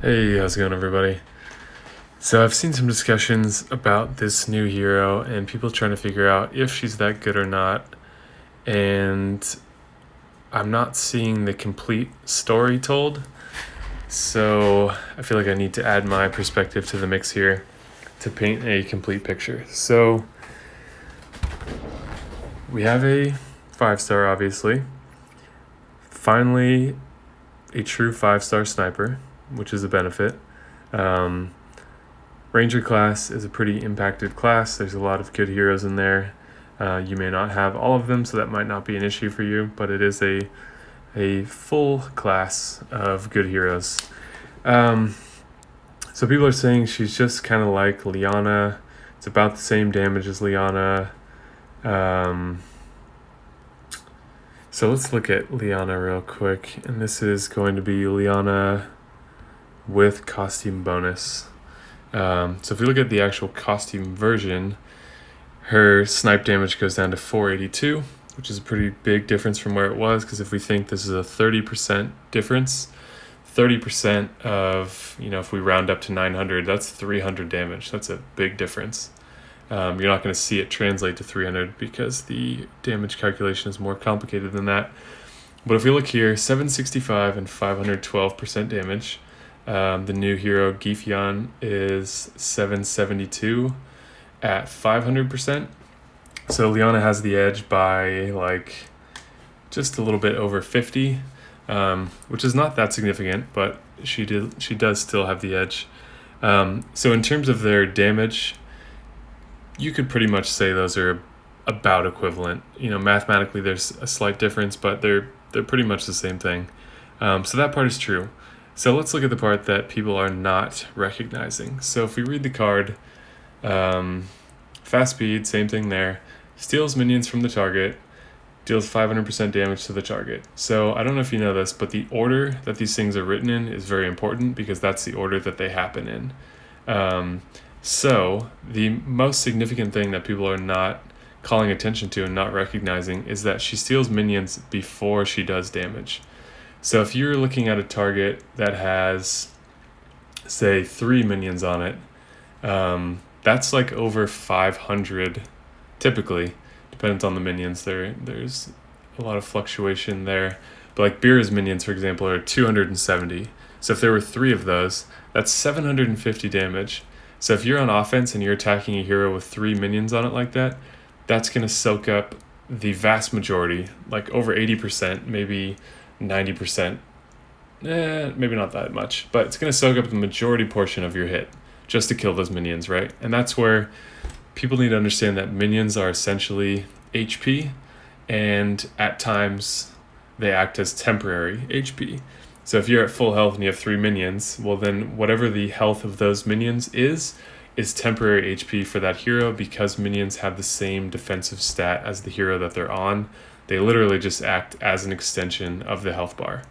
Hey, how's it going, everybody? So, I've seen some discussions about this new hero and people trying to figure out if she's that good or not. And I'm not seeing the complete story told. So, I feel like I need to add my perspective to the mix here to paint a complete picture. So, we have a 5-star, obviously. Finally, a true 5-star sniper, which is a benefit. Ranger class is a pretty impacted class. There's a lot of good heroes in there. You may not have all of them, so that might not be an issue for you, but it is a full class of good heroes. So people are saying she's just kind of like Liana. It's about the same damage as Liana. So let's look at Liana real quick, and this is going to be Liana with costume bonus. So if we look at the actual costume version, her snipe damage goes down to 482, which is a pretty big difference from where it was, because if we think this is a 30% difference, 30% of, if we round up to 900, that's 300 damage. That's a big difference. You're not going to see it translate to 300 because the damage calculation is more complicated than that. But if we look here, 765 and 512% damage. The new hero Gefjon is 772 at 500%. So Liana has the edge by just a little bit over 50, which is not that significant, but she does still have the edge. So in terms of their damage, you could pretty much say those are about equivalent. Mathematically there's a slight difference, but they're pretty much the same thing. So that part is true. So let's look at the part that people are not recognizing. So if we read the card, fast speed, same thing there. Steals minions from the target, deals 500% damage to the target. So I don't know if you know this, but the order that these things are written in is very important because that's the order that they happen in. So the most significant thing that people are not calling attention to and not recognizing is that she steals minions before she does damage. So if you're looking at a target that has, say, 3 minions on it, that's like over 500 typically. Depends on the minions. There's a lot of fluctuation there. But like Beer's minions, for example, are 270. So if there were 3 of those, that's 750 damage. So if you're on offense and you're attacking a hero with 3 minions on it like that, that's going to soak up the vast majority, like over 80%, maybe 90%, maybe not that much, but it's going to soak up the majority portion of your hit just to kill those minions, right? And that's where people need to understand that minions are essentially HP, and at times they act as temporary HP. So if you're at full health and you have 3 minions, well then whatever the health of those minions is temporary HP for that hero, because minions have the same defensive stat as the hero that they're on. They literally just act as an extension of the health bar.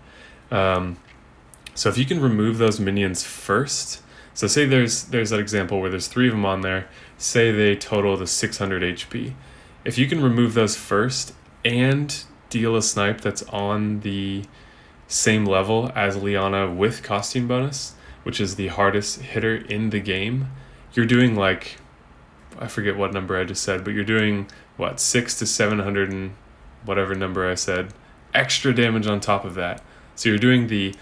So if you can remove those minions first, so say there's that example where there's 3 of them on there, say they total to 600 HP. If you can remove those first and deal a snipe that's on the same level as Liana with costume bonus, which is the hardest hitter in the game, you're doing I forget what number I just said, but you're doing 6 to 700 and whatever number I said, extra damage on top of that. So you're doing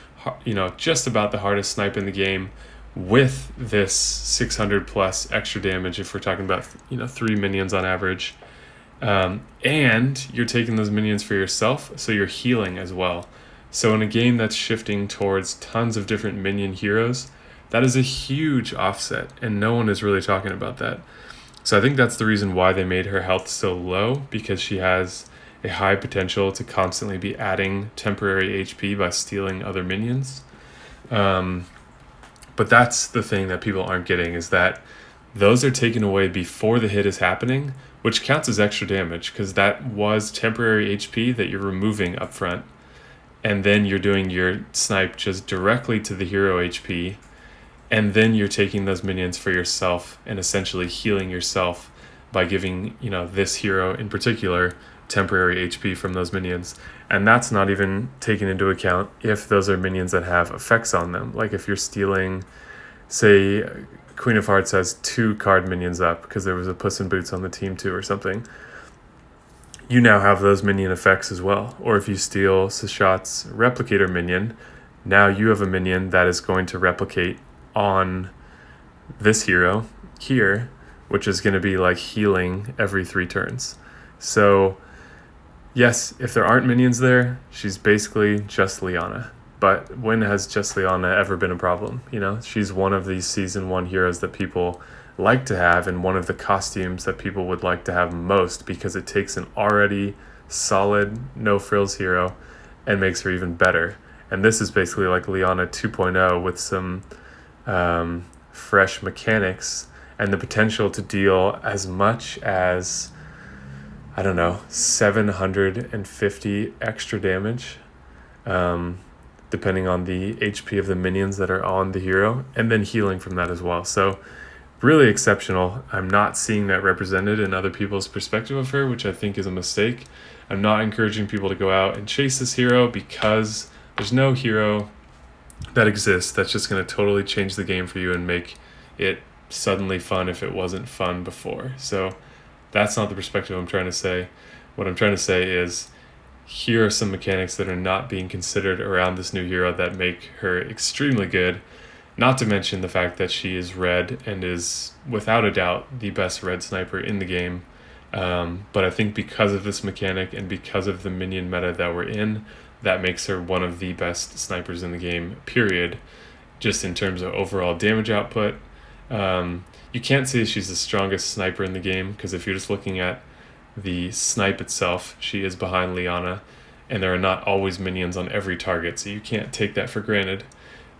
just about the hardest snipe in the game with this 600 plus extra damage if we're talking about 3 minions on average. And you're taking those minions for yourself, so you're healing as well. So in a game that's shifting towards tons of different minion heroes, that is a huge offset, and no one is really talking about that. So I think that's the reason why they made her health so low, because she has a high potential to constantly be adding temporary HP by stealing other minions. But that's the thing that people aren't getting, is that those are taken away before the hit is happening, which counts as extra damage because that was temporary HP that you're removing up front. And then you're doing your snipe just directly to the hero HP. And then you're taking those minions for yourself and essentially healing yourself by giving, this hero in particular temporary HP from those minions. And that's not even taken into account if those are minions that have effects on them. Like if you're stealing, say, Queen of Hearts has 2 card minions up because there was a Puss in Boots on the team too or something. You now have those minion effects as well. Or if you steal Sashat's Replicator minion, now you have a minion that is going to replicate on this hero here, which is going to be like healing every 3 turns. So yes, if there aren't minions there, she's basically just Liana. But when has just Liana ever been a problem? You know, she's one of these season 1 heroes that people like to have, and one of the costumes that people would like to have most, because it takes an already solid no frills hero and makes her even better. And this is basically like Liana 2.0 with some fresh mechanics and the potential to deal as much as, I don't know, 750 extra damage, depending on the HP of the minions that are on the hero, and then healing from that as well. So really exceptional. I'm not seeing that represented in other people's perspective of her, which I think is a mistake. I'm not encouraging people to go out and chase this hero, because there's no hero that exists that's just going to totally change the game for you and make it suddenly fun if it wasn't fun before. So that's not the perspective I'm trying to say. What I'm trying to say is, here are some mechanics that are not being considered around this new hero that make her extremely good. Not to mention the fact that she is red and is without a doubt the best red sniper in the game. But I think because of this mechanic and because of the minion meta that we're in, that makes her one of the best snipers in the game, period. Just in terms of overall damage output. You can't say she's the strongest sniper in the game, because if you're just looking at the snipe itself, she is behind Liana, and there are not always minions on every target, so you can't take that for granted.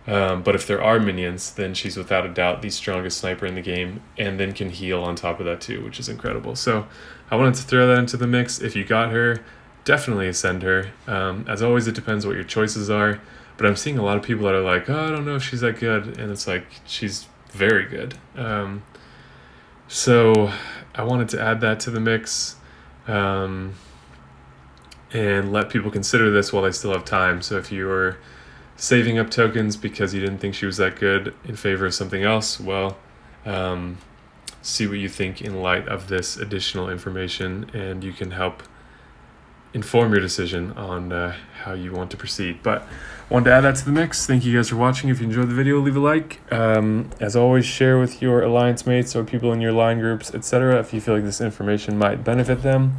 But if there are minions, then she's without a doubt the strongest sniper in the game, and then can heal on top of that too, which is incredible. So I wanted to throw that into the mix. If you got her, definitely ascend her. As always, it depends what your choices are, but I'm seeing a lot of people that are like, oh, I don't know if she's that good, and it's like, she's very good. So I wanted to add that to the mix, and let people consider this while they still have time. So if you're saving up tokens because you didn't think she was that good in favor of something else, well, see what you think in light of this additional information, and you can help inform your decision on how you want to proceed. But I wanted to add that to the mix. Thank you guys for watching. If you enjoyed the video, leave a like. As always, share with your alliance mates or people in your line groups, etc. if you feel like this information might benefit them.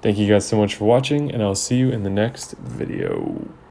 Thank you guys so much for watching, and I'll see you in the next video.